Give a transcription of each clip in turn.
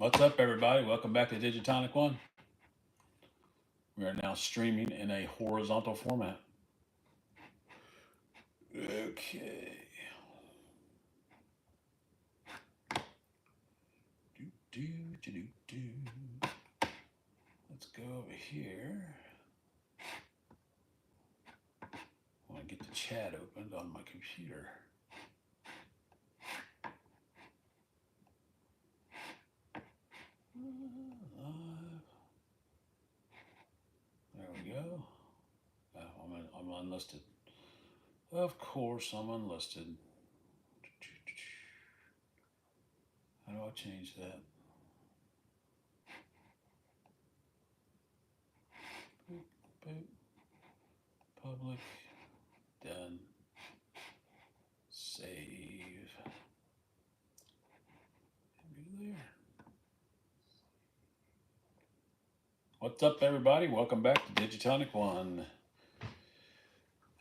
What's up, everybody? Welcome back to Digitonic1. We are now streaming in a horizontal format. Okay. Do, do, do, do. Let's go over here. I want to get the chat opened on my computer. Live. There we go. I'm unlisted. Of course, I'm unlisted. How do I change that? Boop, boop. Public. Done. Save. Go there. What's up, everybody? Welcome back to Digitonic1.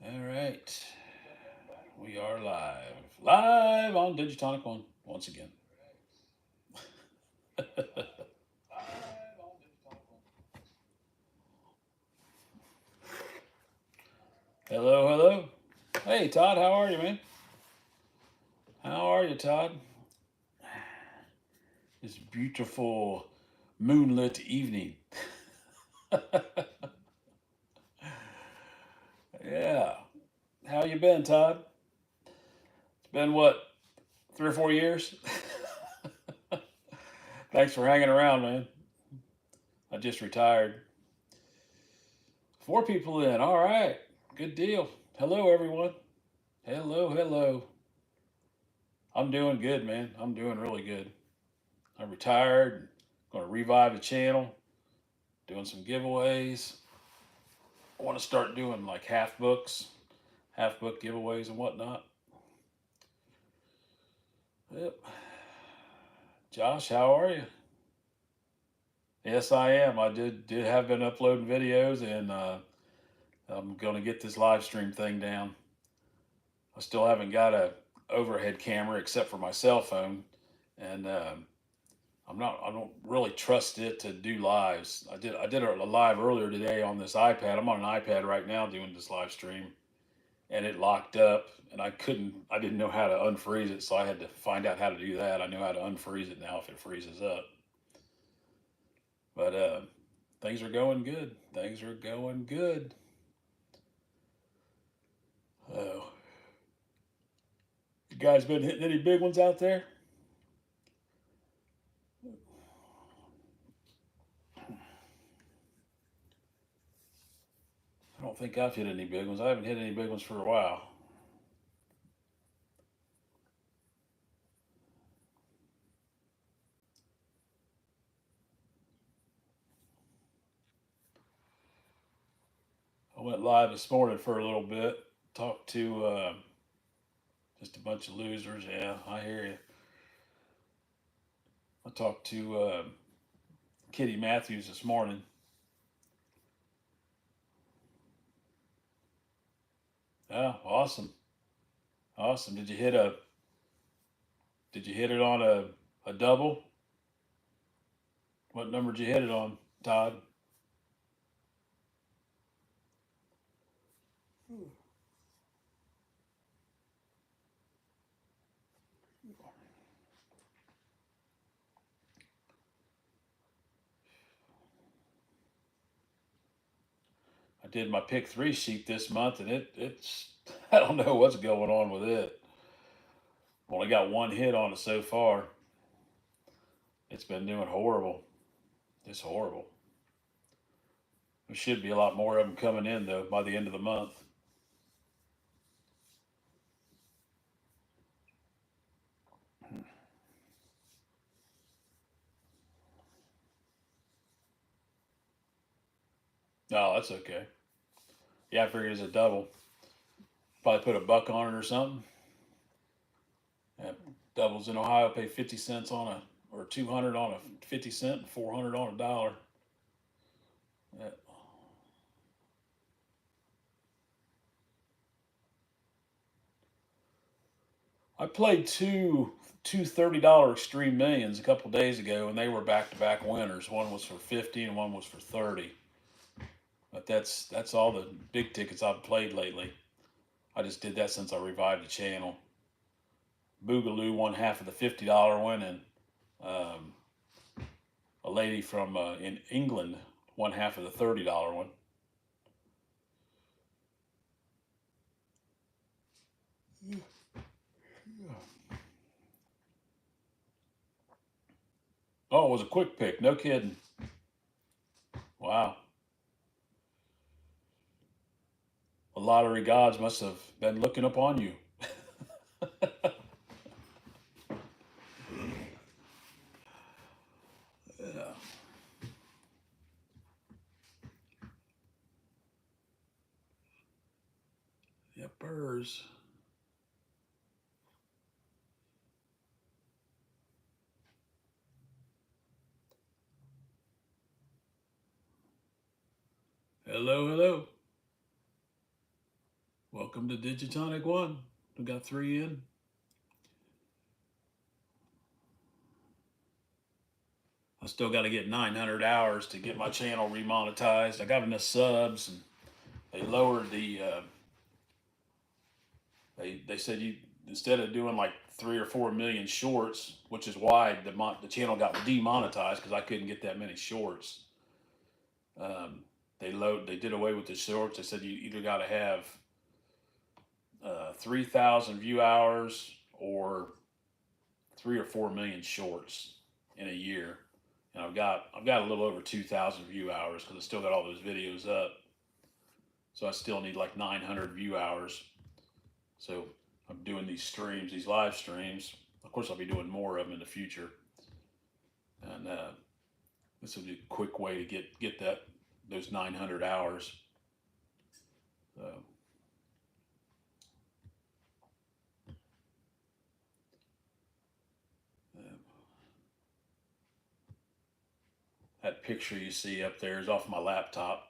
All right. We are live. Live on Digitonic1 once again. Hello, hello. Hey, Todd, how are you, man? How are you, Todd? This beautiful moonlit evening. Yeah. How you been, Todd? It's been what, 3 or 4 years? Thanks for hanging around, man. I just retired. 4 people in. All right. Good deal. Hello, everyone. Hello, hello. I'm doing good, man. I'm doing really good. I'm retired. Going to revive the channel. Doing some giveaways. I want to start doing like half book giveaways and whatnot. Yep. Josh, how are you? Yes, I am. I did have been uploading videos, and I'm going to get this live stream thing down. I still haven't got a overhead camera except for my cell phone, and I don't really trust it to do lives. I did a live earlier today on this iPad. I'm on an iPad right now doing this live stream, and it locked up, and I didn't know how to unfreeze it, so I had to find out how to do that. I know how to unfreeze it now if it freezes up. But things are going good. Things are going good. Oh, you guys been hitting any big ones out there? I don't think I've hit any big ones. I haven't hit any big ones for a while. I went live this morning for a little bit. Talked to just a bunch of losers. Yeah, I hear you. I talked to Kitty Matthews this morning. Yeah, awesome, awesome. Did you hit it on a double? What number did you hit it on, Todd? I did my pick three sheet this month, and it's I don't know what's going on with it. Only got one hit on it so far. It's been doing horrible. It's horrible. There should be a lot more of them coming in though by the end of the month. No, that's okay. Yeah, I figured it's a double. Probably put a buck on it or something. Yeah, doubles in Ohio pay 50 cents on a, or 200 on a 50 cent, and 400 on a dollar. Yeah. I played two two $30 Extreme Millions a couple days ago, and they were back-to-back winners. One was for 50 and one was for 30. But that's all the big tickets I've played lately. I just did that since I revived the channel. Boogaloo won half of the $50 one, and um, a lady from in England won half of the $30 one. Oh, it was a quick pick. No kidding. Wow. The lottery gods must have been looking upon you. Yeah. Yepers. Hello, hello. Welcome to Digitonic1. We got 3 in. I still got to get 900 hours to get my channel remonetized. I got enough subs, and they lowered the. They said you, instead of doing like 3 or 4 million shorts, which is why the channel got demonetized because I couldn't get that many shorts. Um, they did away with the shorts. They said you either got to have 3,000 view hours or 3 or 4 million shorts in a year. And I've got a little over 2,000 view hours because I still got all those videos up. So I still need like 900 view hours. So I'm doing these streams, these live streams. Of course, I'll be doing more of them in the future. And this will be a quick way to get those 900 hours. So, that picture you see up there is off my laptop.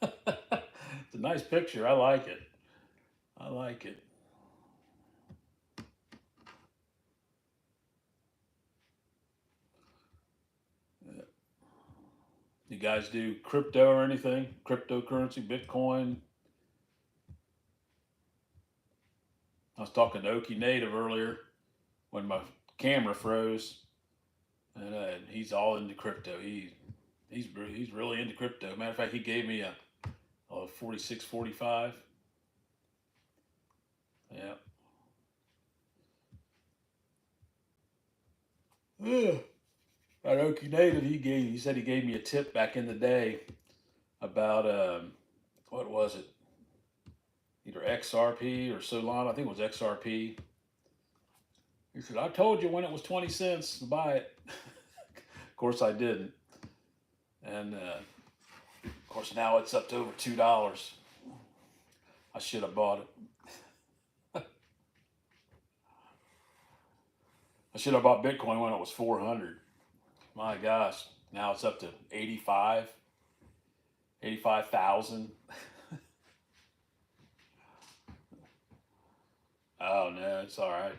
It's a nice picture. I like it. I like it. You guys do crypto or anything? Cryptocurrency, Bitcoin? I was talking to Okie Native earlier when my camera froze, and he's all into crypto. He's really into crypto. Matter of fact, he gave me a 4645. Yeah. Yeah. That Okie Native, he said he gave me a tip back in the day about what was it? Either XRP or Solana. I think it was XRP. He said, I told you when it was 20 cents to buy it. Of course, I didn't. And of course, now it's up to over $2. I should have bought it. I should have bought Bitcoin when it was 400. My gosh, now it's up to 85,000. Oh no, it's all right.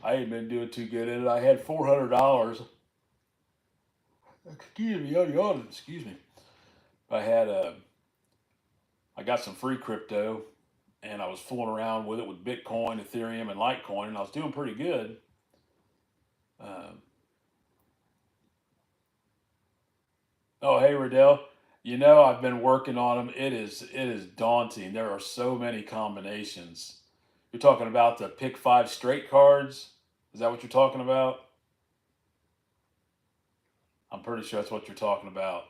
I ain't been doing too good in it. I had $400. Excuse me, excuse me. I got some free crypto, and I was fooling around with it with Bitcoin, Ethereum, and Litecoin, and I was doing pretty good. Oh, hey, Riddell. I've been working on them. It is daunting. There are so many combinations. You're talking about the pick five straight cards. Is that what you're talking about? I'm pretty sure that's what you're talking about.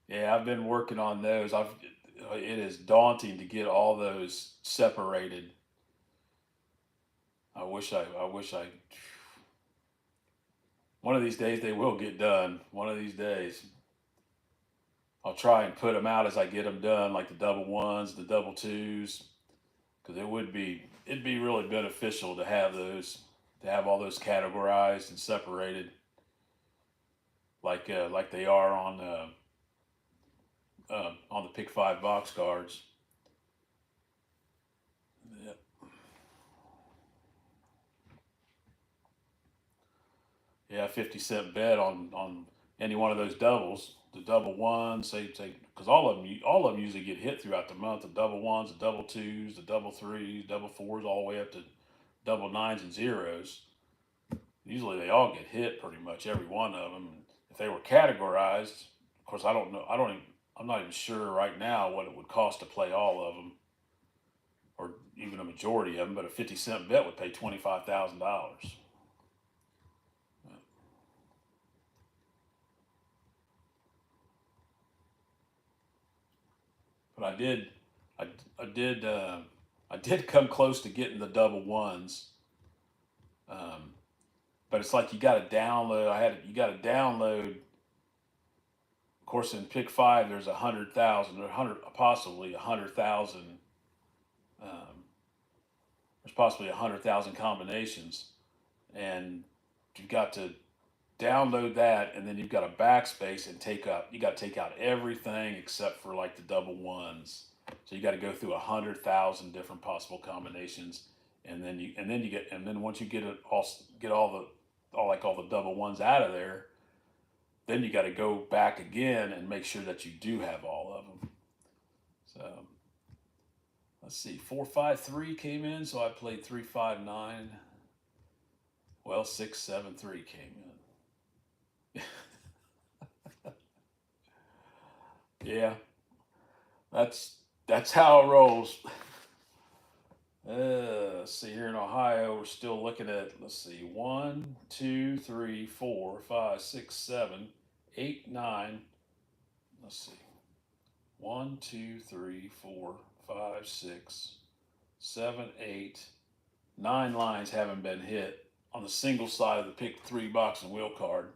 Yeah, I've been working on those. It is daunting to get all those separated. I wish I. One of these days they will get done. One of these days. I'll try and put them out as I get them done, like the double ones, the double twos, because it'd be really beneficial to have all those categorized and separated, like they are on the pick five box cards. Yep. Yeah, 50-cent bet on any one of those doubles, the double ones, say, because all of them usually get hit throughout the month. The double ones, the double twos, the double threes, double fours, all the way up to double nines and zeros. Usually they all get hit, pretty much every one of them. If they were categorized, of course, I don't know. I'm not even sure right now what it would cost to play all of them, or even a majority of them. But a 50-cent bet would pay $25,000. But I, I did, I did come close to getting the double ones. Um, but it's like you got to download. You got to download. Of course, in pick five, there's 100,000 or 100, possibly 100,000. Um, there's possibly 100,000 combinations, and you've got to download that, and then you've got a backspace and take up. You got to take out everything except for like the double ones. So you got to go through 100,000 different possible combinations, and then once you get it all, get all the double ones out of there, then you got to go back again and make sure that you do have all of them. So let's see, 453 came in, so I played 359. Well, 673 came in. Yeah, that's how it rolls. Let's see, here in Ohio, we're still looking at, let's see, 1, 2, 3, 4, 5, 6, 7, 8, 9. Let's see, 1, 2, 3, 4, 5, 6, 7, 8, 9 lines haven't been hit on the single side of the pick three box and wheel card.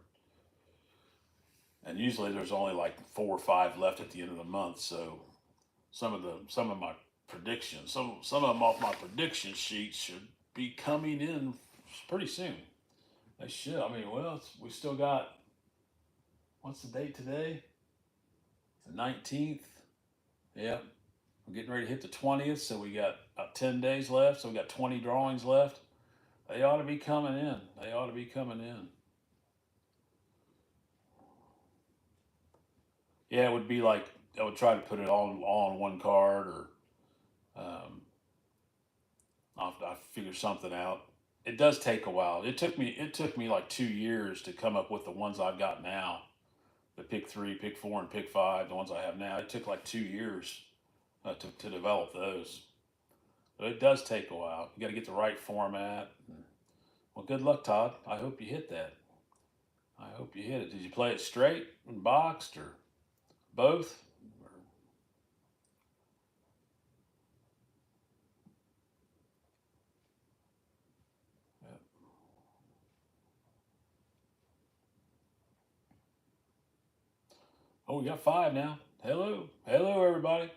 And usually there's only like 4 or 5 left at the end of the month. So some of my predictions, some of them off my prediction sheet should be coming in pretty soon. They should. I mean, well, we still got, what's the date today? The 19th. Yeah, we're getting ready to hit the 20th, so we got about 10 days left. So we got 20 drawings left. They ought to be coming in. They ought to be coming in. Yeah, it would be like I would try to put it all on one card, or um, I'll figure something out. It does take a while. It took me like 2 years to come up with the ones I've got now. The pick three, pick four, and pick five. The ones I have now. It took like 2 years to develop those. But it does take a while. You got to get the right format. Well, good luck, Todd. I hope you hit that. I hope you hit it. Did you play it straight and boxed, or both? Yeah. Oh, we got 5 now. Hello. Hello, everybody.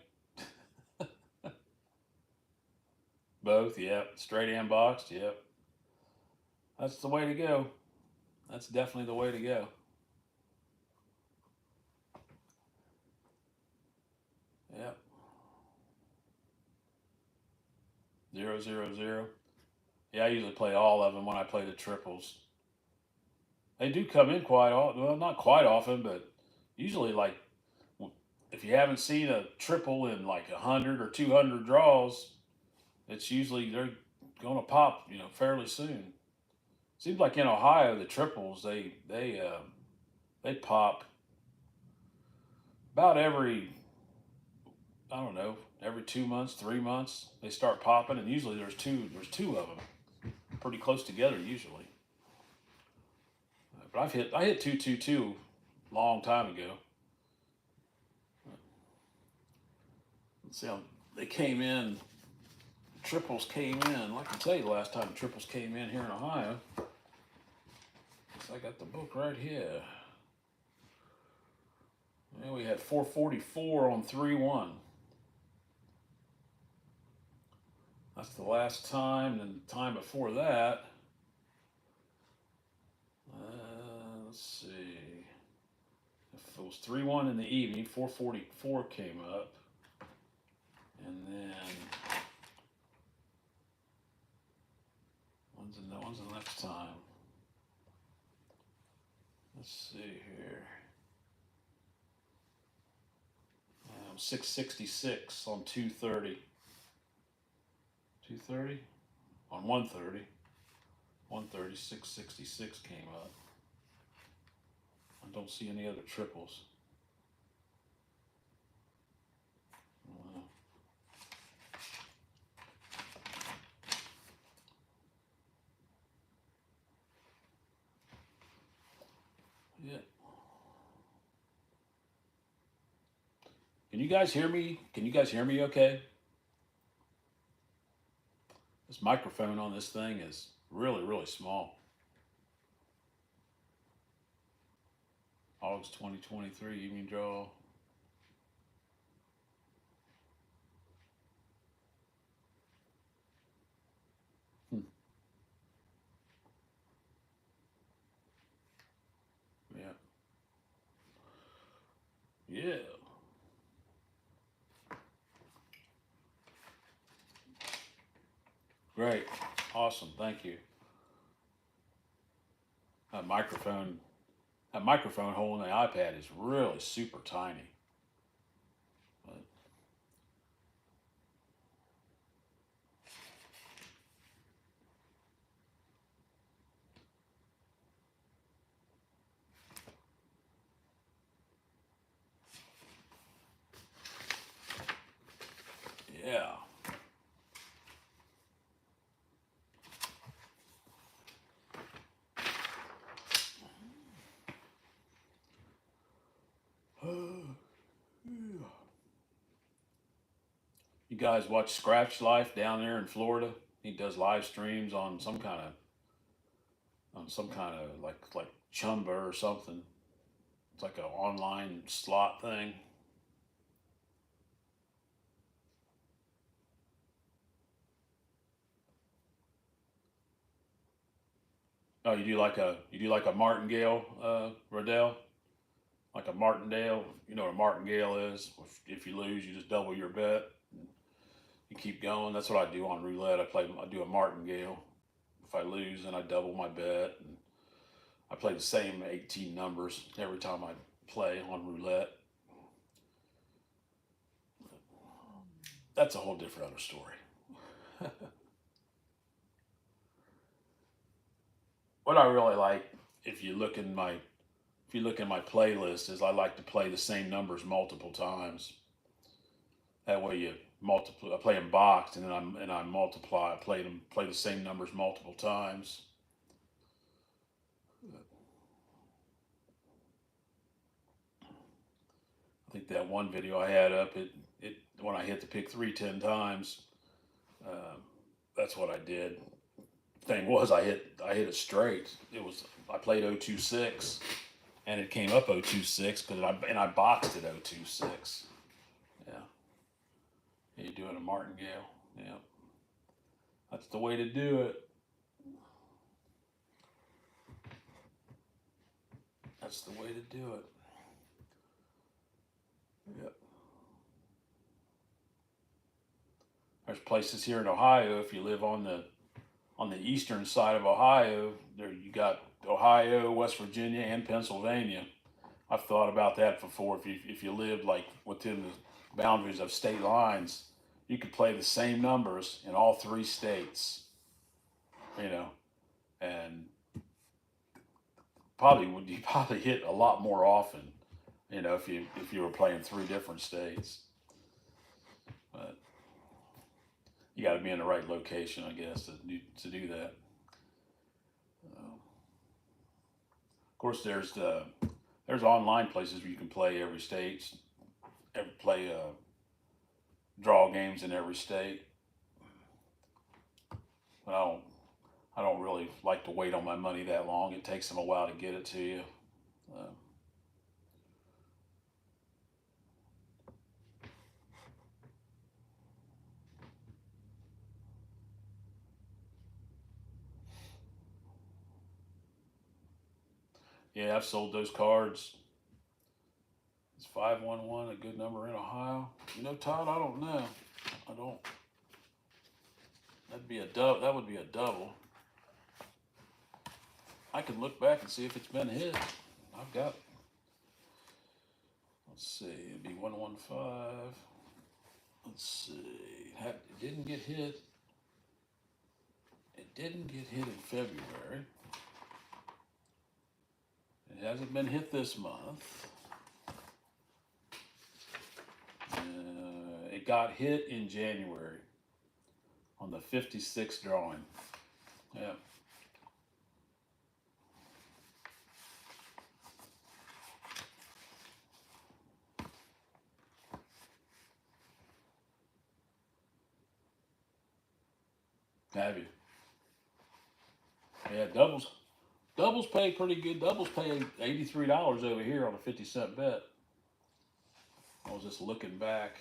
Both, yep. Straight and boxed, yep. That's the way to go. That's definitely the way to go. Yep. 0, 0, 0. Yeah, I usually play all of them when I play the triples. They do come in quite often. Well, not quite often, but usually, like, if you haven't seen a triple in like 100 or 200 draws, it's usually they're going to pop, fairly soon. Seems like in Ohio, the triples they pop about every, I don't know, every 2 months, 3 months they start popping, and usually there's two of them pretty close together usually. But I hit 222 long time ago. Let's see how they came in. Triples came in. Like I can tell you the last time triples came in here in Ohio. So I got the book right here. And we had 444 on 3-1. That's the last time, and the time before that, let's see. If it was 3-1 in the evening, 444 came up. And then, when's the next time? Let's see here. 666 on 230. 230 on 130. 130, 666 came up. I don't see any other triples. Yeah. Can you guys hear me? Can you guys hear me okay? This microphone on this thing is really, really small. August 2023, evening draw. Hmm. Yeah. Yeah. Great. Awesome. Thank you. That microphone, that microphone hole in the iPad is really super tiny. But yeah. You guys watch Scratch Life down there in Florida? He does live streams on some kind of like Chumba or something. It's like an online slot thing. Oh, you do like a martingale, Riddell? Like a martingale. You know what a martingale is? If you lose, you just double your bet. You keep going. That's what I do on roulette. I do a martingale. If I lose, then I double my bet. And I play the same 18 numbers every time I play on roulette. That's a whole different other story. What I really like, if you look in my if you look in my playlist, is I like to play the same numbers multiple times. That way you multiply. I play them boxed, and then I multiply. I play the same numbers multiple times. I think that one video I had up, it when I hit the pick 3 10 times, uh, that's what I did. Thing was, I hit it straight. It was I played 026, and it came up 026 I boxed it 026. Yeah, you're doing a martingale. Yeah, that's the way to do it. That's the way to do it. Yep. There's places here in Ohio. If you live on the eastern side of Ohio, there you got Ohio, West Virginia, and Pennsylvania. I've thought about that before. If you lived like within the boundaries of state lines, you could play the same numbers in all 3 states. You know, and you probably hit a lot more often. You know, if you were playing 3 different states, but you got to be in the right location, I guess, to do that. Of course, there's online places where you can play every state, play draw games in every state. But I don't really like to wait on my money that long. It takes them a while to get it to you. Uh, yeah, I've sold those cards. Is 511 a good number in Ohio? You know, Todd, I don't know. I don't. That'd be a double. That would be a double. I could look back and see if it's been hit. I've got, let's see, it'd be 115. Let's see, it didn't get hit. It didn't get hit in February. It hasn't been hit this month. It got hit in January on the 56th drawing. Yeah. Have you? Yeah, doubles pay pretty good. Doubles pay $83 over here on a 50-cent bet. I was just looking back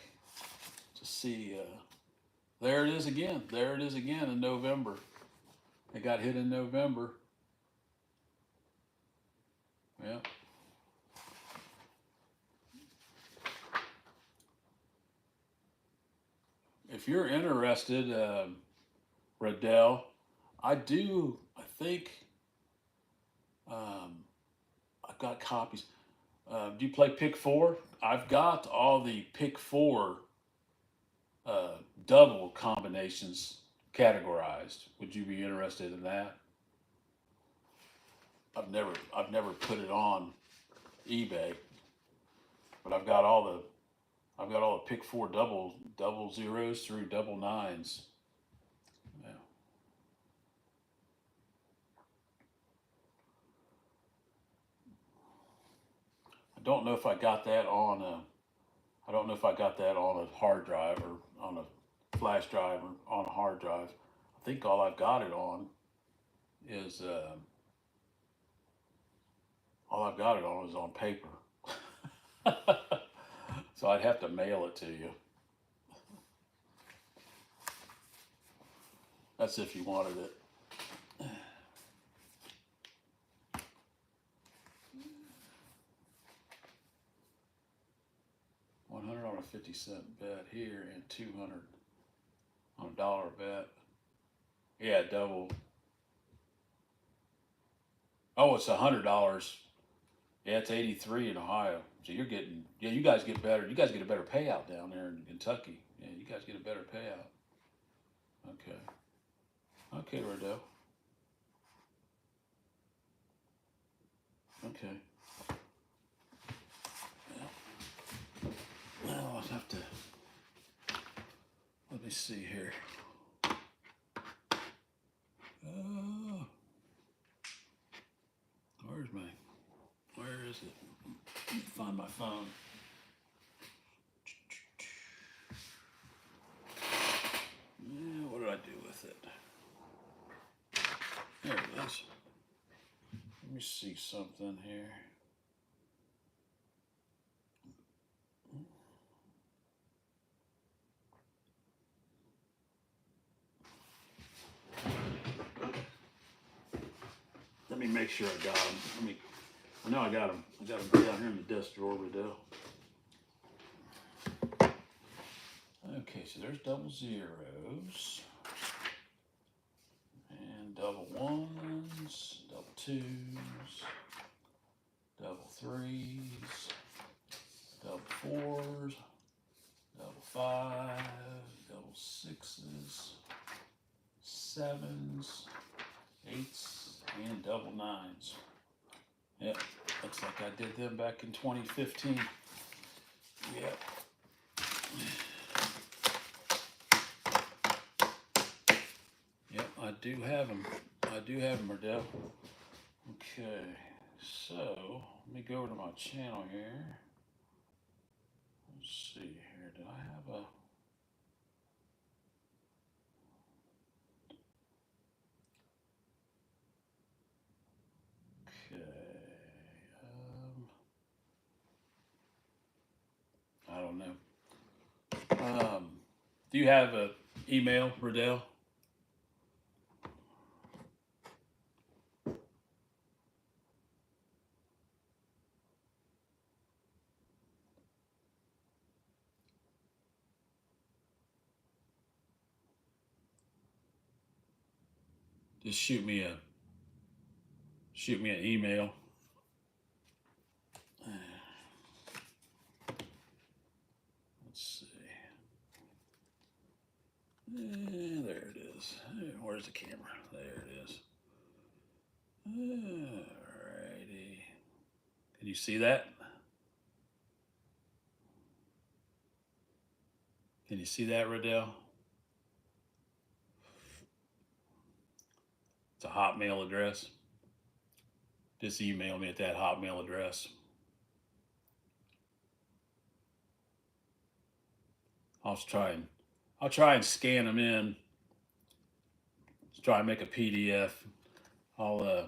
to see. There it is again. There it is again in November. It got hit in November. Yeah. If you're interested, Riddell, I think I've got copies. Do you play Pick Four? I've got all the Pick Four uh, double combinations categorized. Would you be interested in that? I've never put it on eBay, but I've got all the Pick Four double zeros through double nines. Yeah. I don't know if I got that on a I don't know if I got that on a hard drive or on a flash drive or on a hard drive. I think all I've got it on is on paper. So I'd have to mail it to you. That's if you wanted it. 100 on a 50-cent bet here and 200 on a dollar bet. Yeah, double. Oh, it's $100. Yeah, it's 83 in Ohio. So you're getting, yeah, you guys get better. You guys get a better payout down there in Kentucky. Yeah, you guys get a better payout. Okay. Okay, Riddell. Okay. Well, I'll have to, let me see here. Where is it? Let me find my phone. Yeah, what did I do with it? There it is. Let me see something here. Let me make sure I got them. I know I got them. I got them down here in the desk drawer, Riddell. Okay, so there's double zeros. And double ones, double twos, double threes, double fours, double fives, double sixes, sevens, eights, and double nines. Yep, looks like I did them back in 2015. Yep. Yep, I do have them. I do have them, Riddell. Okay, so let me go over to my channel here. Let's see here. Did I have a... Okay. I don't know. Do you have an email, Riddell? Just shoot me an email. There it is. Where's the camera? There it is. Alrighty. Can you see that? Can you see that, Riddell? It's a Hotmail address. Just email me at that Hotmail address. I'll try and scan them in. Let's try and make a PDF. I'll uh,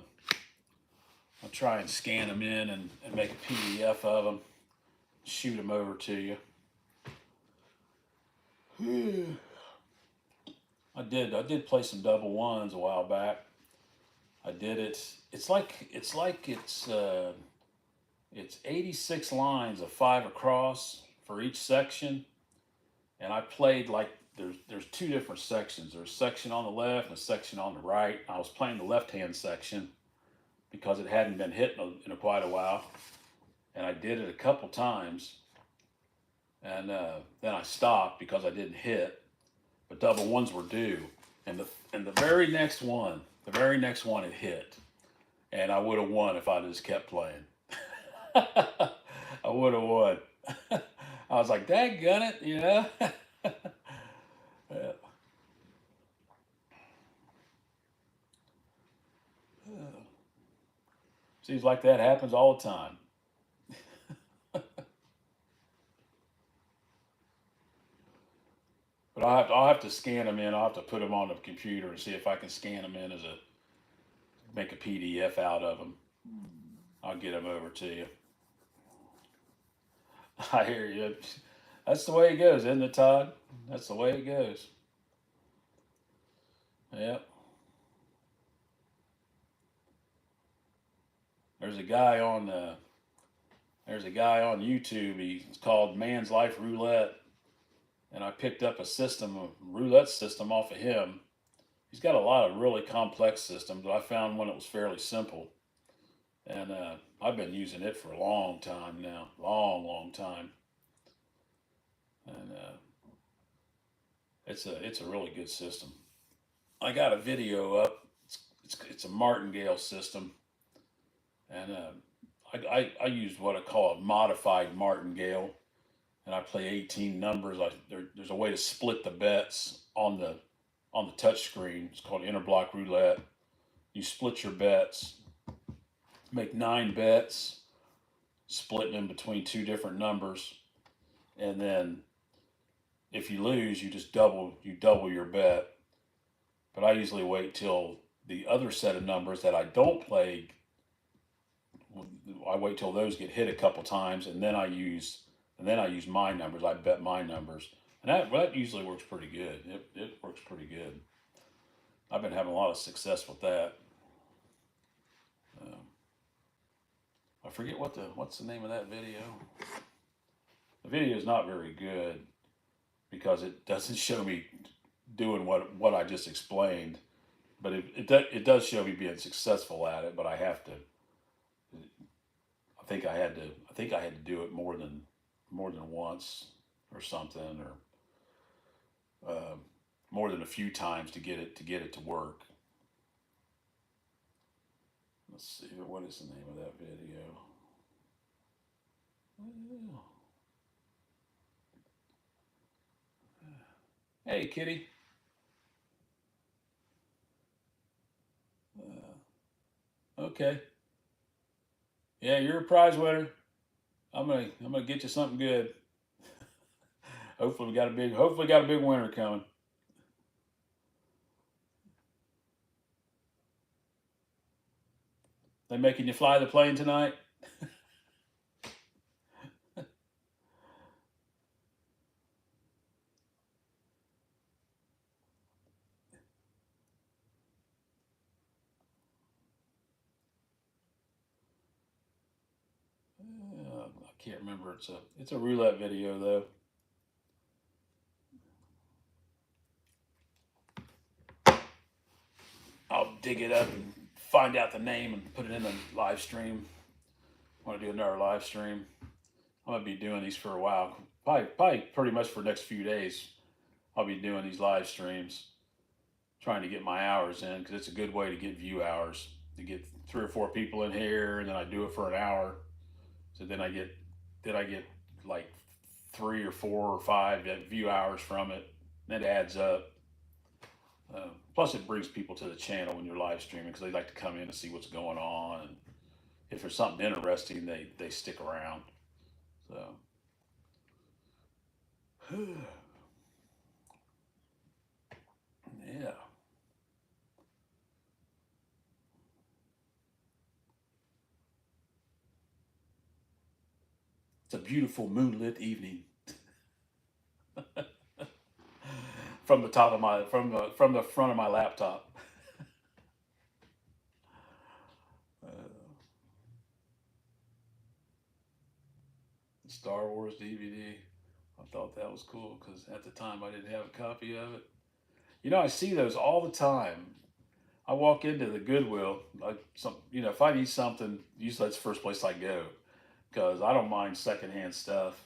I'll try and scan them in and make a PDF of them. Shoot them over to you. I did play some double ones a while back. I did it. It's 86 lines of 5 across for each section, and I played like there's two different sections. There's a section on the left and a section on the right. I was playing the left hand section because it hadn't been hit in quite a while, and I did it a couple times, and then I stopped because I didn't hit. But double ones were due, and the very next one, it hit, and I would have won if I just kept playing. I would have won. I was like, daggone it, you know? Yeah. Seems like that happens all the time. But I'll have to scan them in. I'll have to put them on the computer and see if I can scan them in make a PDF out of them. I'll get them over to you. I hear you. That's the way it goes, isn't it, Todd? That's the way it goes. Yep. There's a guy on YouTube. He's called Man's Life Roulette, and I picked up a roulette system off of him. He's got a lot of really complex systems, but I found one that was fairly simple, and I've been using it for a long time now, long time, and it's a really good system. I got a video up. It's a martingale system, and I used what I call a modified martingale, and I play 18 numbers. There's a way to split the bets on the touch screen. It's called interblock roulette. You split your bets, make 9 bets, splitting them between two different numbers, and then if you lose, you double your bet. But I usually wait till the other set of numbers that I don't play. I wait till those get hit a couple times, and then I use my numbers. I bet my numbers, and that usually works pretty good. It works pretty good. I've been having a lot of success with that. Um, I forget what's the name of that video. The video is not very good because it doesn't show me doing what I just explained, but it does show me being successful at it. But I have to. I think I had to do it more than once or something, or more than a few times to get it to work. Let's see. What is the name of that video? Hey, kitty. Okay. Yeah, you're a prize winner. I'm gonna get you something good. Hopefully got a big winner coming. They making you fly the plane tonight? I can't remember. It's a roulette video though. I'll dig it up and find out the name and put it in the live stream. I want to do another live stream. I'm gonna be doing these for a while. Probably pretty much for the next few days. I'll be doing these live streams, trying to get my hours in because it's a good way to get view hours. To get 3 or 4 people in here, and then I do it for an hour. So then I get like 3 or 4 or 5 view hours from it. That adds up. Plus, it brings people to the channel when you're live streaming because they like to come in and see what's going on. And if there's something interesting, they stick around. So, yeah, it's a beautiful moonlit evening from the top of my from the front of my laptop. Star Wars DVD. I thought that was cool because at the time I didn't have a copy of it. I see those all the time. I walk into the Goodwill, like if I need something, usually that's the first place I go because I don't mind secondhand stuff,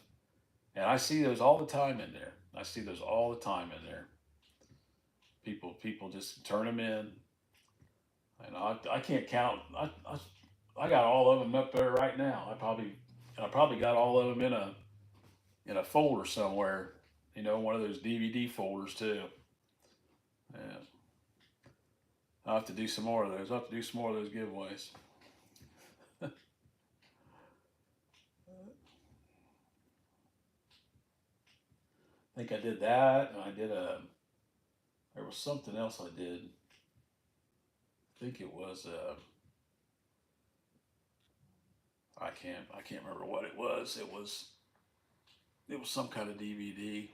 and I see those all the time in there. I see those all the time in there. People just turn them in, and I can't count. I got all of them up there right now. I probably got all of them in a folder somewhere. One of those DVD folders too. Yeah, I'll have to do some more of those. I'll have to do some more of those giveaways. I think I did that, and I did a. There was something else I did. I think it was. I can't remember what it was. It was some kind of DVD.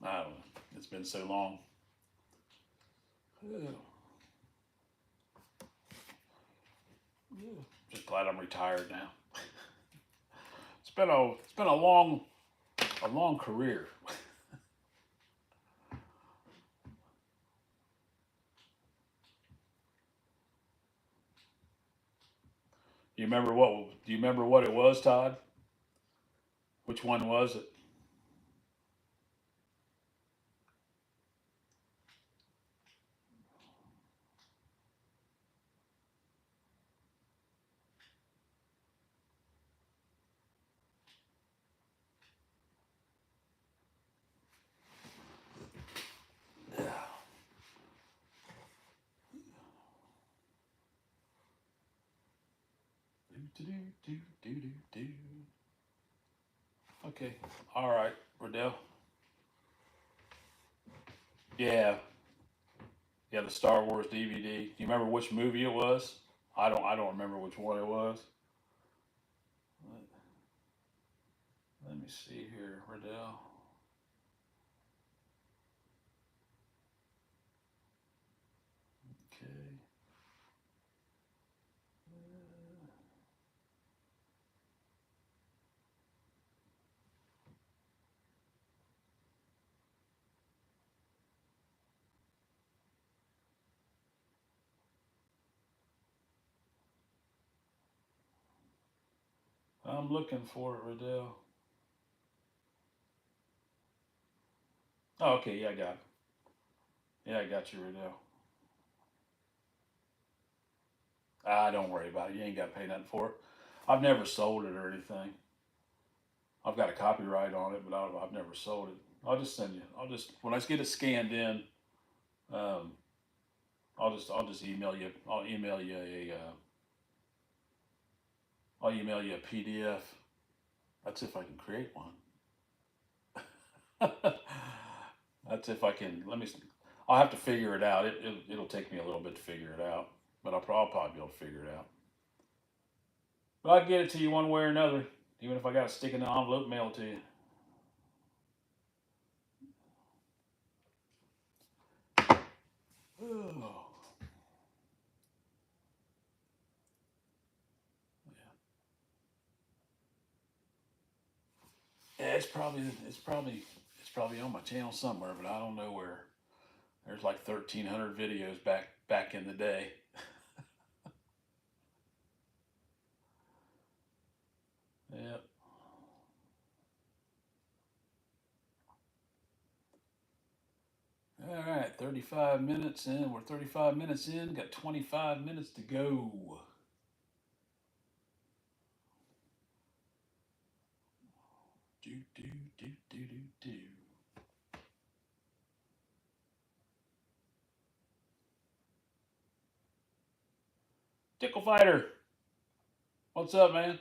I don't know. It's been so long. Yeah. Just glad I'm retired now. It's been a long career. Do you remember what it was, Todd? Which one was it? Yeah. Do, do, do, do, do, do. Okay. All right, Riddell. Yeah. Yeah, the Star Wars DVD. Do you remember which movie it was? I don't remember which one it was. Let me see here, Riddell. Okay. I'm looking for it, Riddell. Oh, okay, yeah, I got it. Yeah, I got you, Riddell. Don't worry about it. You ain't got to pay nothing for it. I've never sold it or anything. I've got a copyright on it, but I've never sold it. I'll just send you. When I get it scanned in, um, I'll just email you. I'll email you a PDF. That's if I can create one. That's if I can. I'll have to figure it out. It'll take me a little bit to figure it out, but I'll probably be able to figure it out. But I'll get it to you one way or another, even if I got to stick in the envelope, mail it to you. Oh, yeah, it's probably on my channel somewhere, but I don't know where. There's like 1,300 videos back in the day. Yep. 35 minutes in. We're 35 minutes in. Got 25 minutes to go. Do, do, do, do, do, do. Tickle Fighter, what's up, man?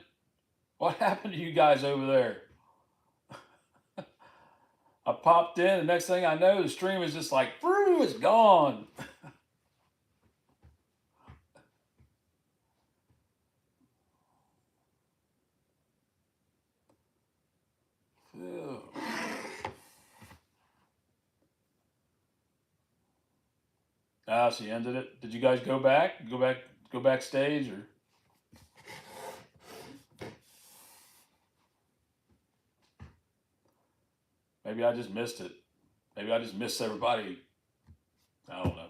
What happened to you guys over there? I popped in, and next thing I know, the stream is just like, it's gone. Ah, she ended it. Did you guys go back? Go backstage, or maybe I just missed it. Maybe I just missed everybody. I don't know.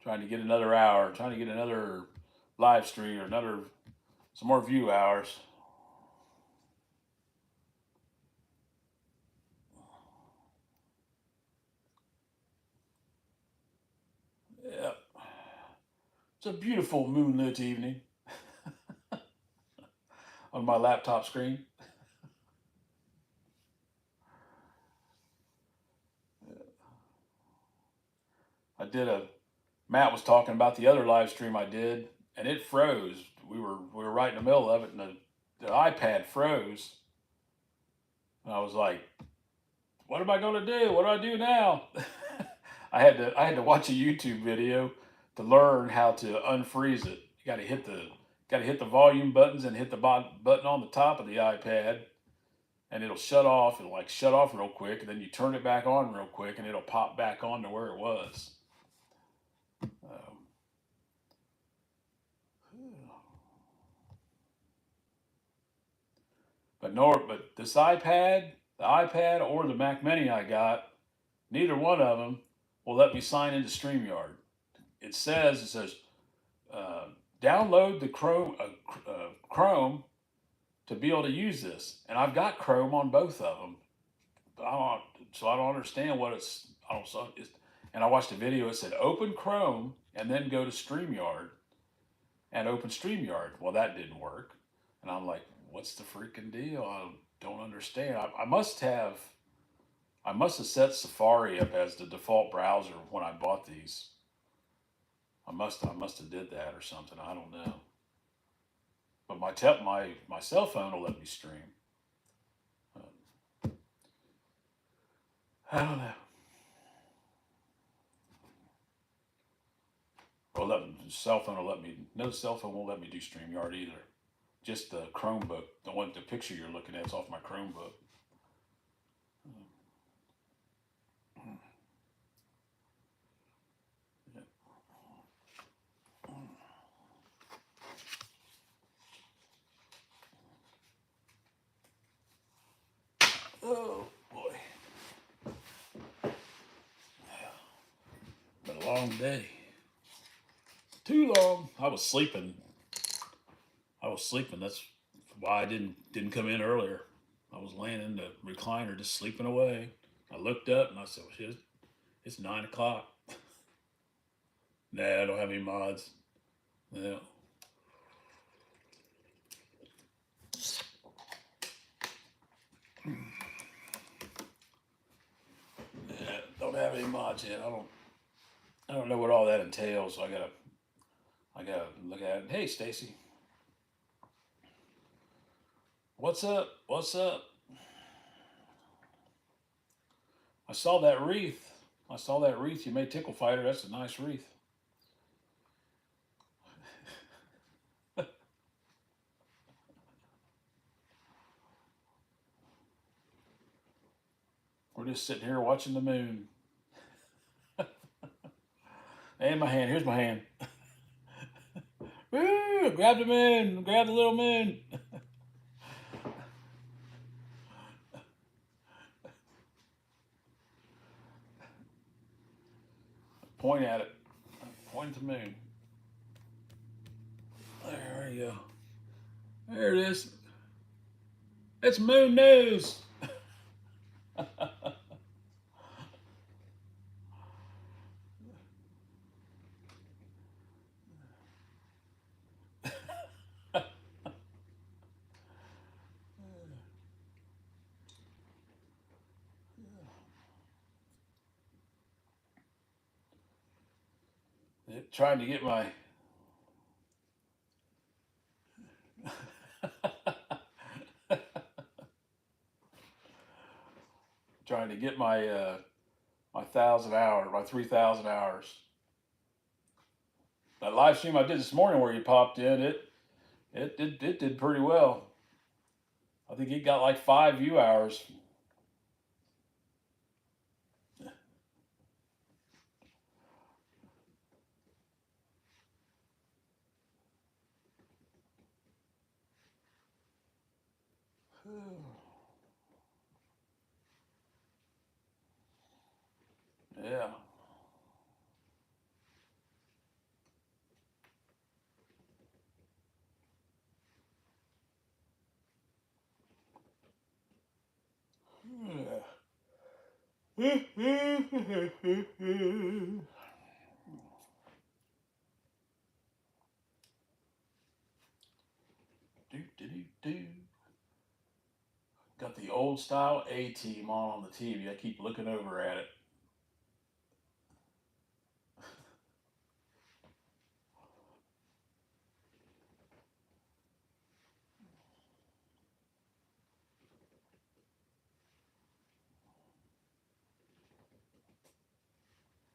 Trying to get another hour. Trying to get another live stream or some more view hours. Yep. It's a beautiful moonlit evening on my laptop screen. Matt was talking about the other live stream I did, and it froze. We were right in the middle of it, and the iPad froze. And I was like, "What am I going to do? What do I do now?" I had to watch a YouTube video to learn how to unfreeze it. You got to hit the volume buttons and hit the button on the top of the iPad, and it'll shut off. It'll like shut off real quick, and then you turn it back on real quick, and it'll pop back on to where it was. But this iPad, the iPad or the Mac Mini I got, neither one of them will let me sign into StreamYard. It says uh, download the Chrome to be able to use this, and I've got Chrome on both of them. So I don't understand what it's. I don't. So it's, and I watched a video. It said open Chrome and then go to StreamYard and open StreamYard. Well, that didn't work, and I'm like, what's the freaking deal? I don't understand. I must have set Safari up as the default browser when I bought these. I must have did that or something. I don't know. But my cell phone will let me stream. I don't know. Well, the cell phone will let me. No cell phone won't let me do StreamYard either. Just the Chromebook. The picture you're looking at is off my Chromebook. Oh boy. Been a long day. Too long. I was sleeping. That's why I didn't come in earlier. I was laying in the recliner just sleeping away. I looked up and I said, well, shit, it's 9 o'clock. Nah, I don't have any mods. Yeah. Yeah, don't have any mods yet. I don't know what all that entails, so I gotta look at it. Hey, Stacy. What's up? What's up? I saw that wreath. You made Tickle Fighter. That's a nice wreath. We're just sitting here watching the moon. And my hand. Here's my hand. Woo! Grab the moon. Grab the little moon. Point at it. Point at the moon. There you go. There it is. It's Moon News. Trying to get my trying to get my 1,000 hours, my 3,000 hours. That live stream I did this morning where you popped in, it did pretty well. I think it got like 5 view hours. Yeah. Do, do, do, do. Got the old style A team on the TV. I keep looking over at it.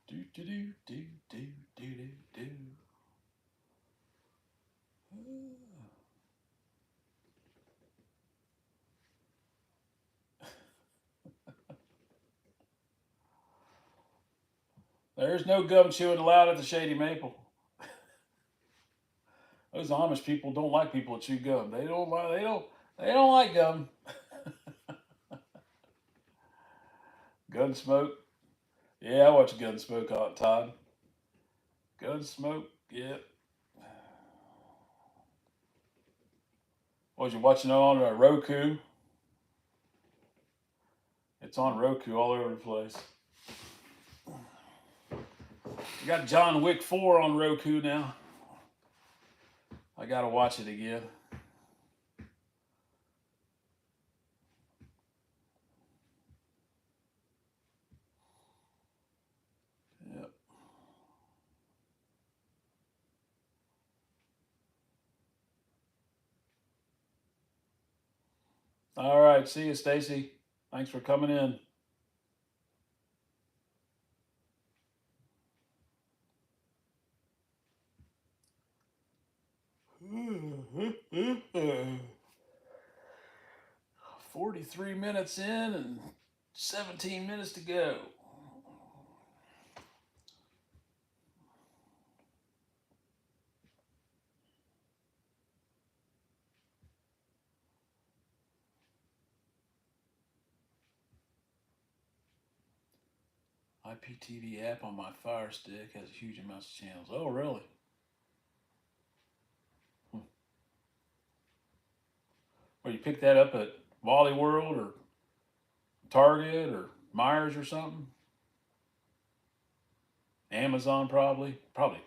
Do do do do do do do do. There's no gum chewing allowed at the Shady Maple. Those Amish people don't like people that chew gum. They don't like gum. Gunsmoke. Yeah, I watch Gunsmoke all the time. Gunsmoke. Yep. Was you watching it on Roku? It's on Roku all over the place. You got John Wick 4 on Roku now. I gotta watch it again. Yep. All right. See you, Stacy. Thanks for coming in. Mm-hmm. 43 minutes in and 17 minutes to go. IPTV app on my Fire Stick has huge amounts of channels. Oh, really? Well, you pick that up at Wally World or Target or Myers or something? Amazon, probably. Probably.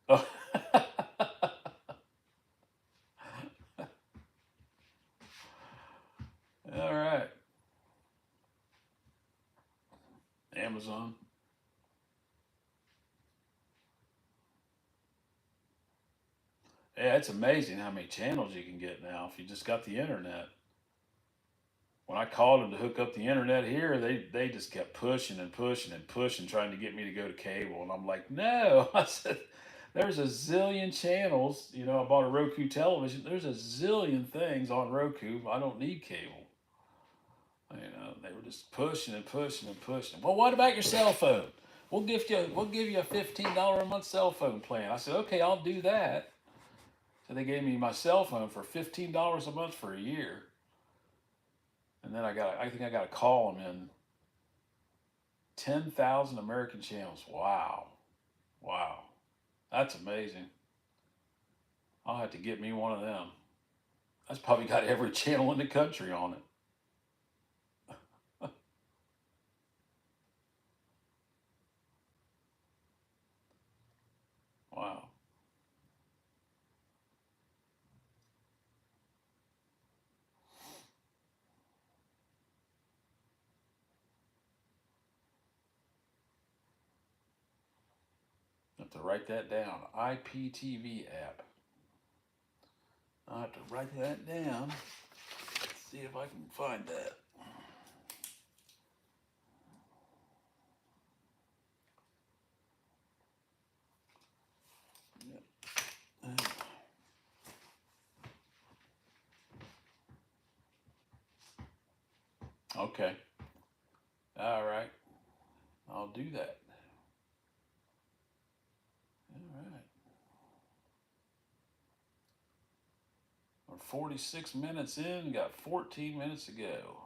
Oh. All right. Amazon. Yeah, it's amazing how many channels you can get now if you just got the internet. When I called them to hook up the internet here, they just kept pushing and pushing and pushing, trying to get me to go to cable. And I'm like, no. I said, there's a zillion channels. You know, I bought a Roku television. There's a zillion things on Roku. I don't need cable. You know, they were just pushing and pushing and pushing. Well, what about your cell phone? We'll give you a $15 a month cell phone plan. I said, okay, I'll do that. So they gave me my cell phone for $15 a month for a year. And then I think I got to call them in 10,000 American channels. Wow. Wow. That's amazing. I'll have to get me one of them. That's probably got every channel in the country on it. Wow. I have to write that down. IPTV app. I have to write that down. Let's see if I can find that. Okay. All right. I'll do that. All right. We're 46 minutes in, got 14 minutes to go.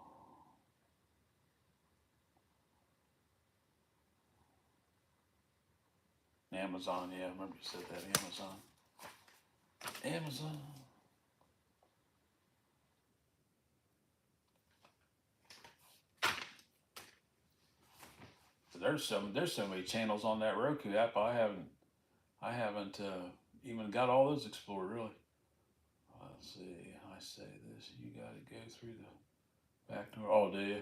Amazon, yeah, I remember you said that. Amazon. Amazon. There's so many channels on that Roku app. I haven't even got all those explored really. Let's see. I say this. You got to go through the back door. Oh, do you?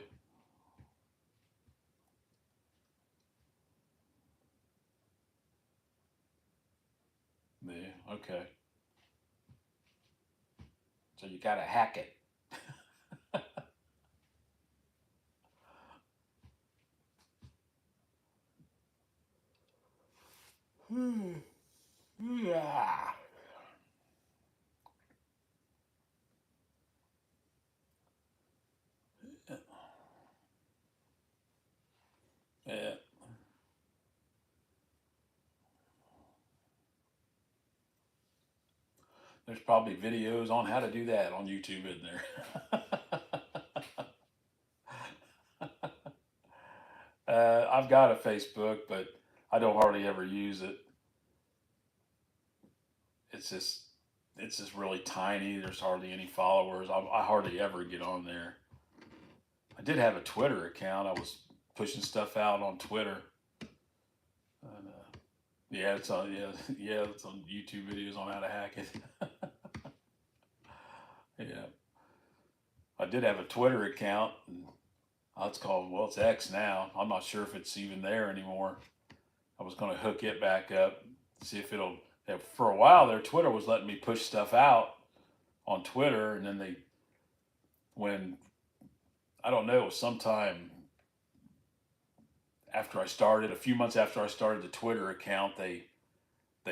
Yeah. Okay. So you got to hack it. Yeah. Yeah. There's probably videos on how to do that on YouTube, isn't there? I've got a Facebook, but I don't hardly ever use it. It's just it's just really tiny. There's hardly any followers. I hardly ever get on there. I did have a Twitter account. I was pushing stuff out on Twitter. And, yeah, it's on. Yeah, yeah, it's on YouTube videos on how to hack it. Yeah, I did have a Twitter account. And it's called, well, it's X now. I'm not sure if it's even there anymore. I was going to hook it back up, see if it'll. For a while there, Twitter was letting me push stuff out on Twitter, and then when I don't know, it was sometime after I started, a few months after I started the Twitter account, they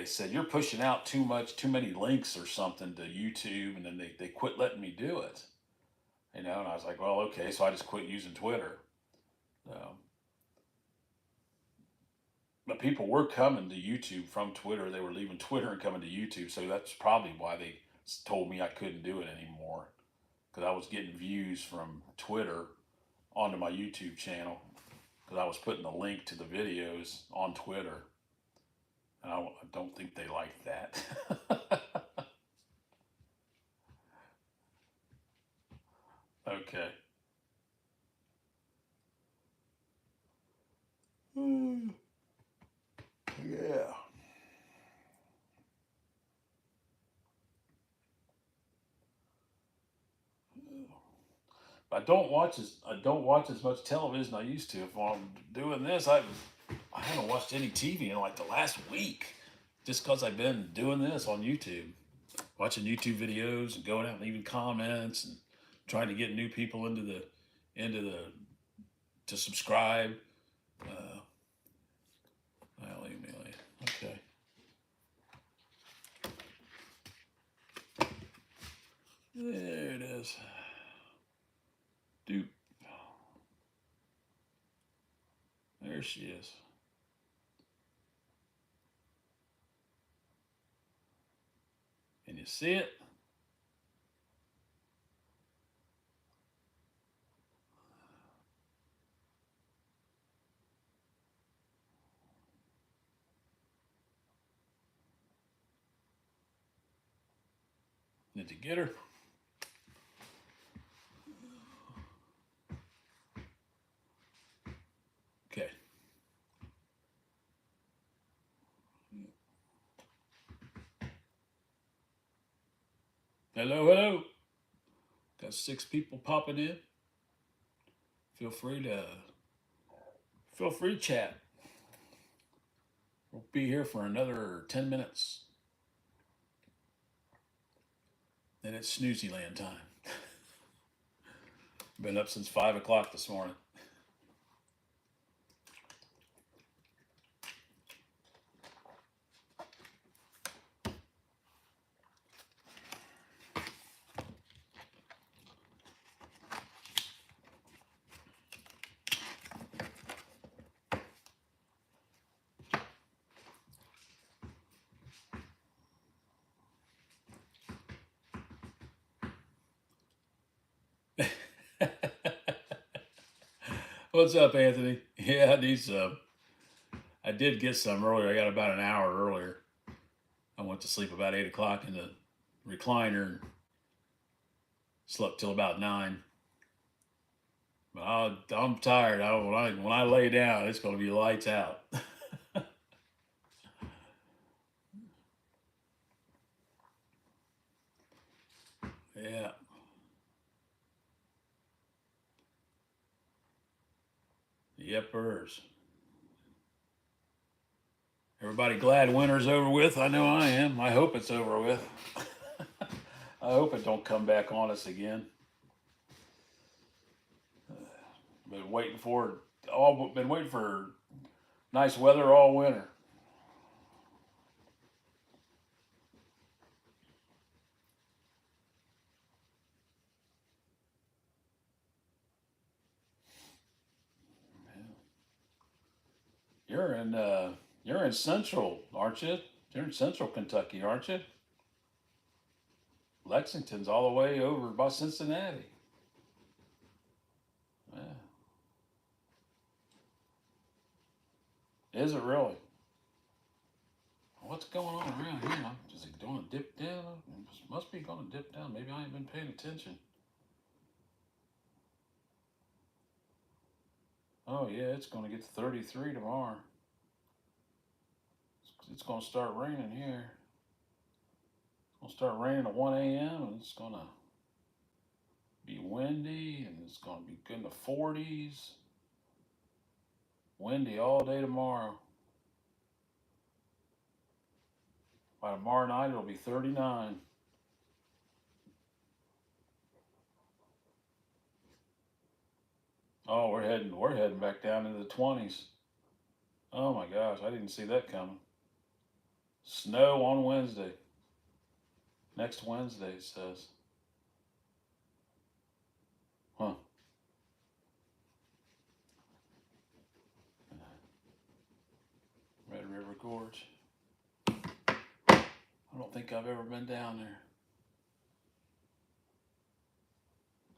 said you're pushing out too many links or something to YouTube, and then they quit letting me do it. And I was like, well, okay, so I just quit using Twitter. Um, but people were coming to YouTube from Twitter. They were leaving Twitter and coming to YouTube, so that's probably why they told me I couldn't do it anymore, because I was getting views from Twitter onto my YouTube channel because I was putting the link to the videos on Twitter, and I don't think they liked that. Okay. Yeah. I don't watch as much television I used to. If I'm doing this, I haven't watched any TV in like the last week, just because I've been doing this on YouTube, watching YouTube videos and going out and leaving comments and trying to get new people into the to subscribe. Uh, I'll email you. Okay. There it is. Dupe. There she is. Can you see it? it together. Okay. Hello, hello. Got 6 people popping in. Feel free to chat. We'll be here for another 10 minutes. Then it's snoozy land time. Been up since 5 o'clock this morning. What's up, Anthony? Yeah, these I did get some earlier. I got about an hour earlier. I went to sleep about 8 o'clock in the recliner and slept till about 9. But I'm tired. When I lay down, it's going to be lights out. Yeah. Yepers. Everybody glad winter's over with? I know I am. I hope it's over with. I hope it don't come back on us again. Been waiting for nice weather all winter. You're in Central, aren't you? You're in Central Kentucky, aren't you? Lexington's all the way over by Cincinnati. Yeah. Is it really? What's going on around here? Is it going to dip down? It must be going to dip down. Maybe I ain't been paying attention. Oh yeah, it's going to get to 33 tomorrow. It's going to start raining here. It's going to start raining at 1 a.m. and it's going to be windy and it's going to be good in the 40s. Windy all day tomorrow. By tomorrow night, it'll be 39. Oh, we're heading back down into the 20s. Oh my gosh, I didn't see that coming. Snow on Wednesday. Next Wednesday, it says. Huh. Red River Gorge. I don't think I've ever been down there.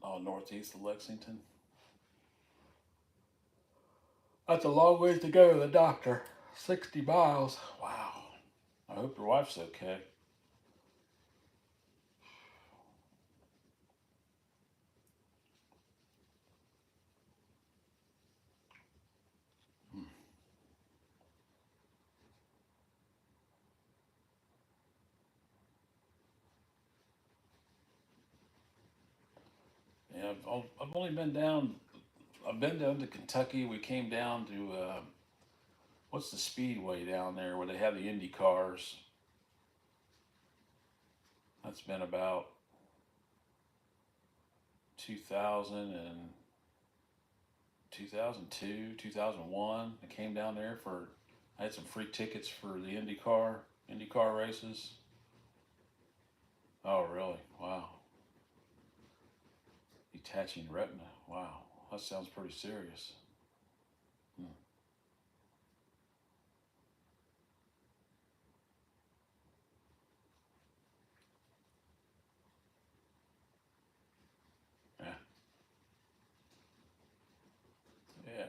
Oh, northeast of Lexington. That's a long ways to go to the doctor. 60 miles. Wow. I hope your wife's okay. Yeah, I've only been down. I've been down to Kentucky. We came down to what's the speedway down there where they have the Indy cars. That's been about 2000 and 2002, 2001. I came down there I had some free tickets for the IndyCar races. Oh, really? Wow. Detaching retina. Wow. That sounds pretty serious. Hmm. Yeah. Yeah.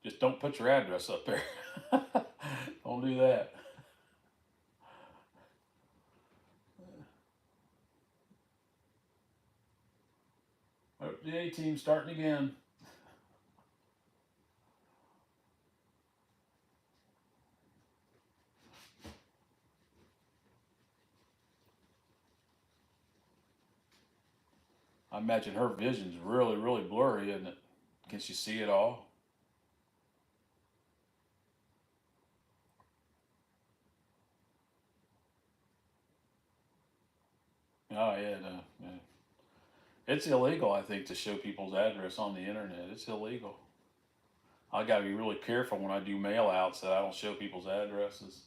Just don't put your address up there. Don't do that. The A team starting again. I imagine her vision's really, really blurry, isn't it? Can she see it all? Oh yeah, no, yeah. It's illegal, I think, to show people's address on the internet. It's illegal. I got to be really careful when I do mail outs that I don't show people's addresses.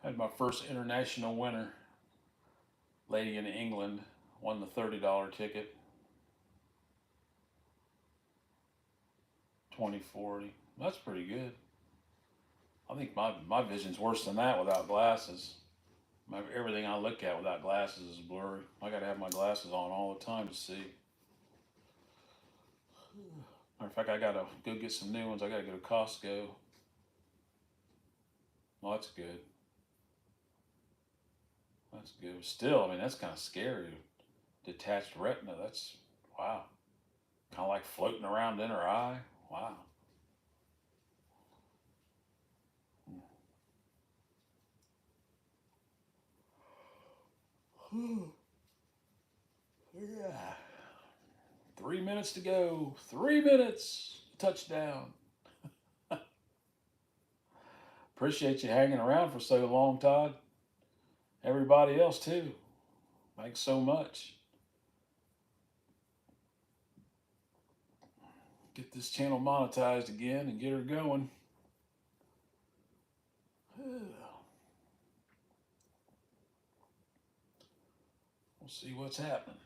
I had my first international winner, lady in England, won the $30 ticket, 2040. That's pretty good. I think my vision's worse than that without glasses. Everything I look at without glasses is blurry. I got to have my glasses on all the time to see. Matter of fact, I got to go get some new ones. I got to go to Costco. Well, that's good. That's good. Still, I mean, that's kind of scary. Detached retina. That's wow. Kind of like floating around in her eye. Wow. Yeah. 3 minutes to go. 3 minutes. Touchdown. Appreciate you hanging around for so long, Todd. Everybody else too. Thanks so much. Get this channel monetized again and get her going. We'll see what's happening.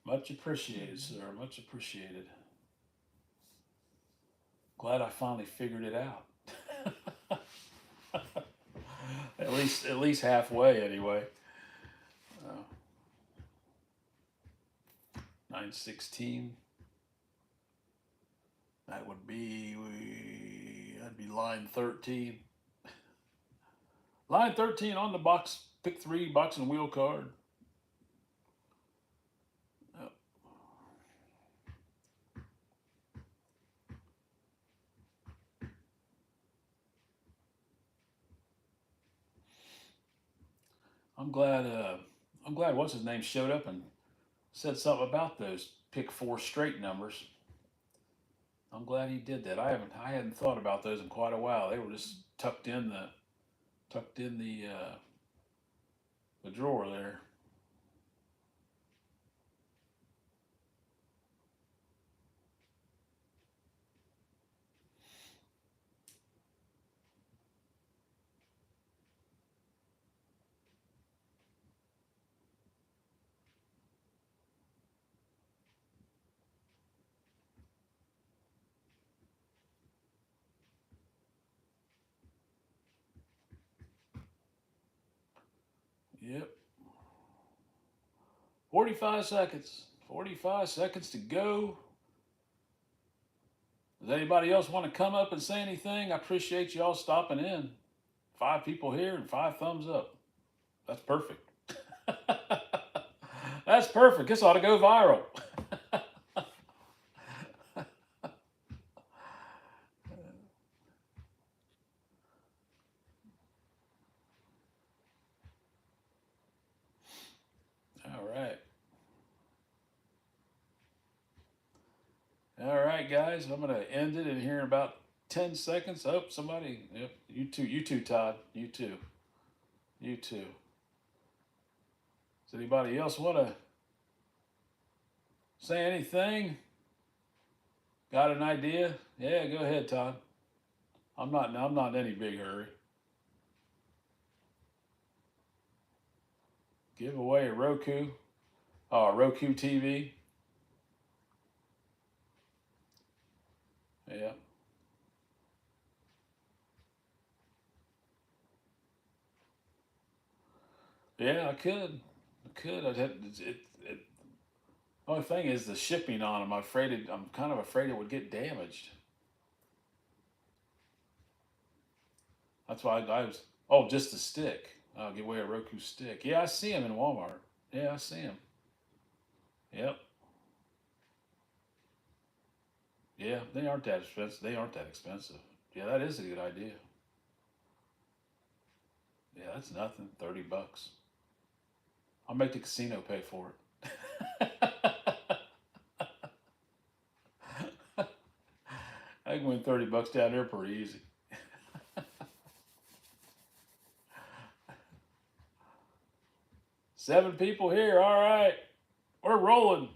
Much appreciated, sir. Much appreciated. Glad I finally figured it out. at least halfway anyway. Uh, 916. That'd be line 13. Line 13 on the box. Pick 3 box and wheel card. Yep. I'm glad. I'm glad. What's his name showed up and said something about those pick 4 straight numbers. I'm glad he did that. I hadn't thought about those in quite a while. They were just tucked in the drawer there. Yep. 45 seconds. 45 seconds to go. Does anybody else want to come up and say anything? I appreciate y'all stopping in. 5 people here and 5 thumbs up. That's perfect. That's perfect. This ought to go viral. All right. All right, guys. I'm going to end it in here in about 10 seconds. Oh, somebody. Yep. You too. You too, Todd. You too. You too. Does anybody else want to say anything? Got an idea? Yeah, go ahead, Todd. I'm not in any big hurry. Give away a Roku. Oh, a Roku TV. Yeah. Yeah, I could. I could. I'd have it. Only thing is the shipping on them. I'm kind of afraid it would get damaged. That's why I was. Oh, just the stick. I'll give away a Roku stick. Yeah, I see them in Walmart. Yeah, I see them. Yep. Yeah, they aren't that expensive. They aren't that expensive. Yeah, that is a good idea. Yeah, that's nothing. $30. I'll make the casino pay for it. I can win $30 down there pretty easy. 7 people here. All right, we're rolling.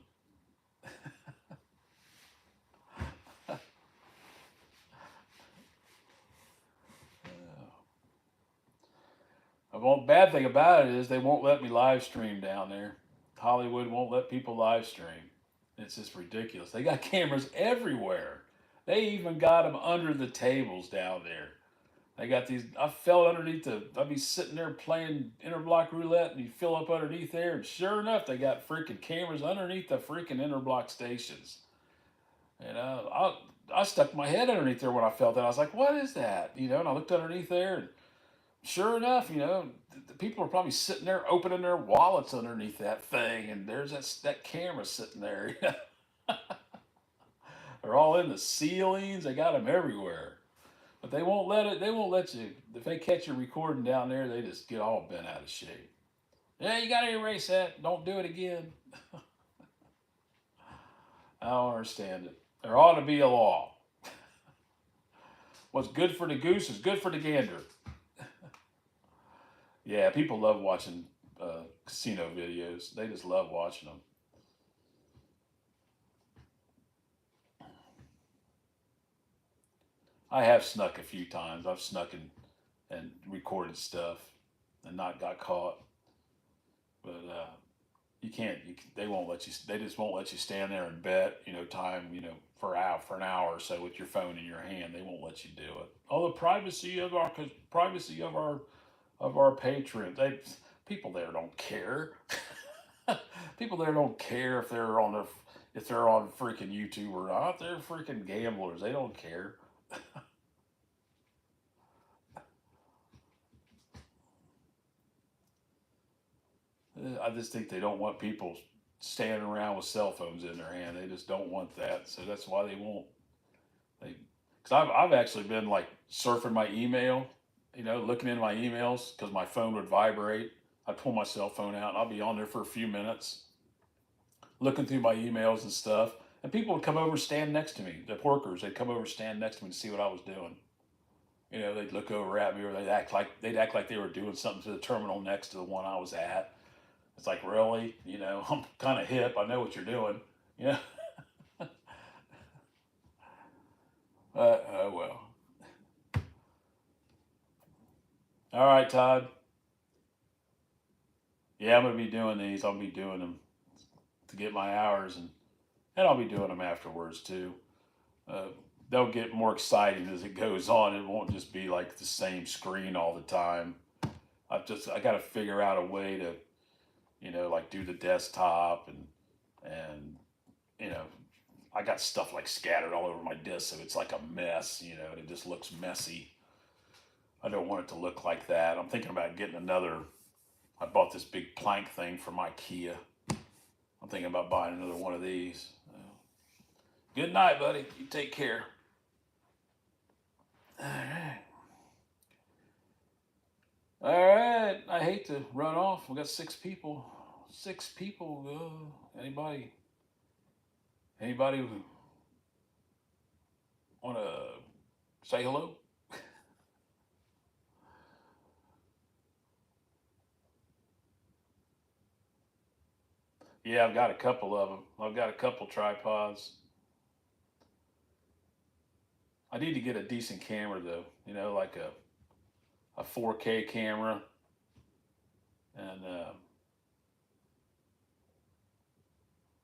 The one bad thing about it is they won't let me live stream down there. Hollywood won't let people live stream. It's just ridiculous. They got cameras everywhere. They even got them under the tables down there. They got these. I fell underneath the. I'd be sitting there playing interblock roulette, and you fill up underneath there, and sure enough, they got freaking cameras underneath the freaking interblock stations. I stuck my head underneath there when I felt that. I was like, "What is that?" And I looked underneath there, and sure enough, the people are probably sitting there opening their wallets underneath that thing, and there's that camera sitting there. They're all in the ceilings. They got them everywhere. But they won't let it. They won't let you. If they catch you recording down there, they just get all bent out of shape. Yeah, you got to erase that. Don't do it again. I don't understand it. There ought to be a law. What's good for the goose is good for the gander. Yeah, people love watching casino videos. They just love watching them. I have snuck a few times. I've snuck and recorded stuff and not got caught. But you can't. They won't let you. They just won't let you stand there and bet. Time. For an hour or so with your phone in your hand. They won't let you do it. Oh, the privacy of our patrons. People there don't care. People there don't care if they're on freaking YouTube or not. They're freaking gamblers. They don't care. I just think they don't want people standing around with cell phones in their hand. They just don't want that. So that's why they won't. Because I've actually been like surfing my email, looking in my emails because my phone would vibrate. I pull my cell phone out and I'll be on there for a few minutes looking through my emails and stuff. And people would come over, stand next to me. The workers, they'd come over, stand next to me to see what I was doing. They'd look over at me, or they'd act like they were doing something to the terminal next to the one I was at. It's like, really, I'm kind of hip. I know what you're doing. Yeah. Oh well. All right, Todd. Yeah, I'm gonna be doing these. I'll be doing them to get my hours, and I'll be doing them afterwards too. Uh, they'll get more exciting as it goes on. It won't just be like the same screen all the time. I got to figure out a way to like do the desktop and you know I got stuff like scattered all over my disk, so it's like a mess. And it just looks messy. I don't want it to look like that. I'm thinking about getting another. I bought this big plank thing from IKEA. I'm thinking about buying another one of these. Good night, buddy. You take care. All right. All right. I hate to run off. We got 6 people. 6 people. Anybody? Anybody want to say hello? Yeah, I've got a couple of them. I've got a couple tripods. I need to get a decent camera though. Like a 4K camera, and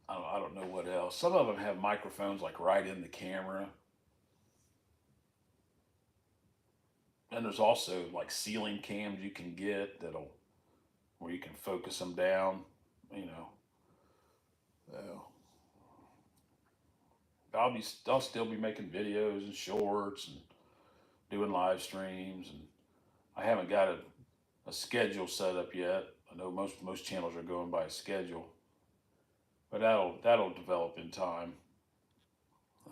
I don't know what else. Some of them have microphones like right in the camera, and there's also like ceiling cams you can get that'll where you can focus them down, you know. So I'll still be making videos and shorts and doing live streams, and I haven't got a schedule set up yet. I know most channels are going by a schedule, but that'll develop in time.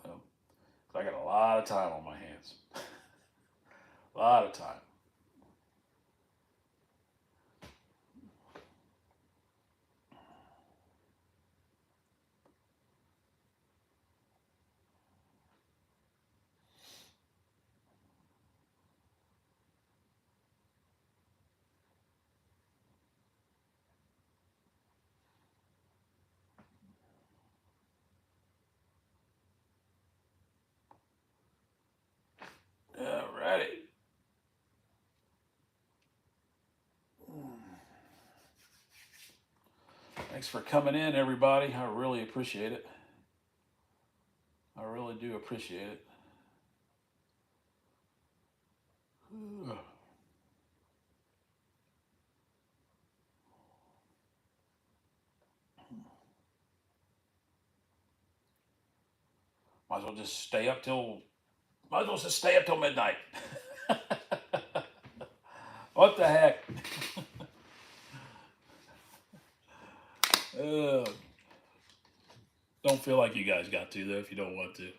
So, I got a lot of time on my hands, a lot of time. Alrighty. Thanks for coming in, everybody. I really appreciate it. I really do appreciate it. Might as well just stay up till. Might as well just stay up till midnight. What the heck? Don't feel like you guys got to though if you don't want to.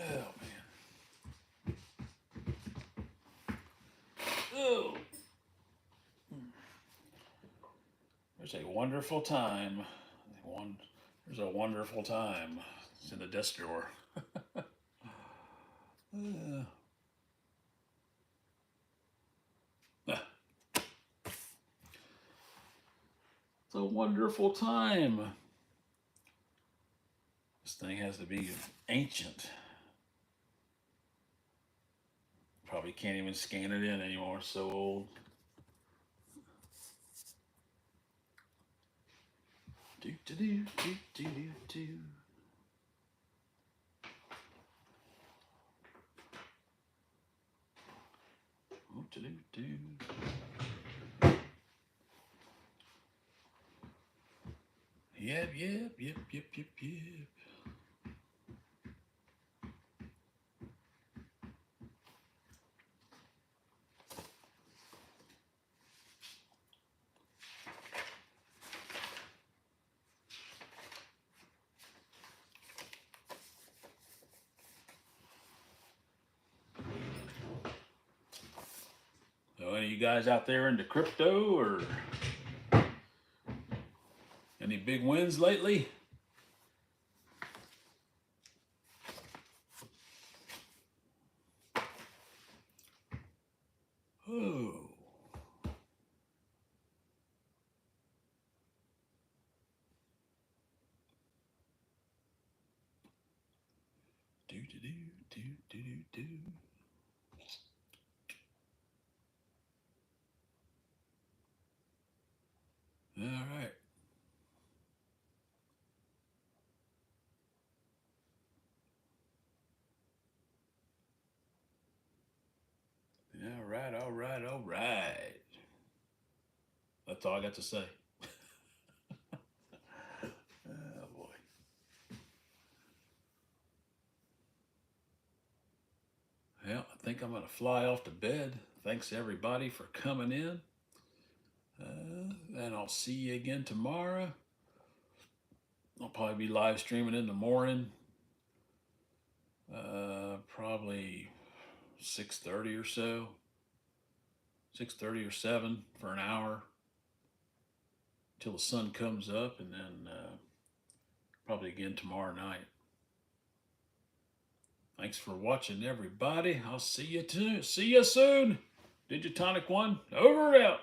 Oh man. Oh. There's a wonderful time. There's a wonderful time. It's in the desk drawer. It's a wonderful time. This thing has to be ancient. Probably can't even scan it in anymore. It's so old. Do do do do do do do. Do do do. Yep. So any of you guys out there into crypto or any big wins lately? Oh. Do do do do do do do. All right. All right. That's all I got to say. Oh boy. Well, I think I'm going to fly off to bed. Thanks everybody for coming in. And I'll see you again tomorrow. I'll probably be live streaming in the morning. Probably 6:30 or so. 6:30 or 7 for an hour till the sun comes up, and then probably again tomorrow night. Thanks for watching, everybody. I'll see you soon. Digitonic1, over and out.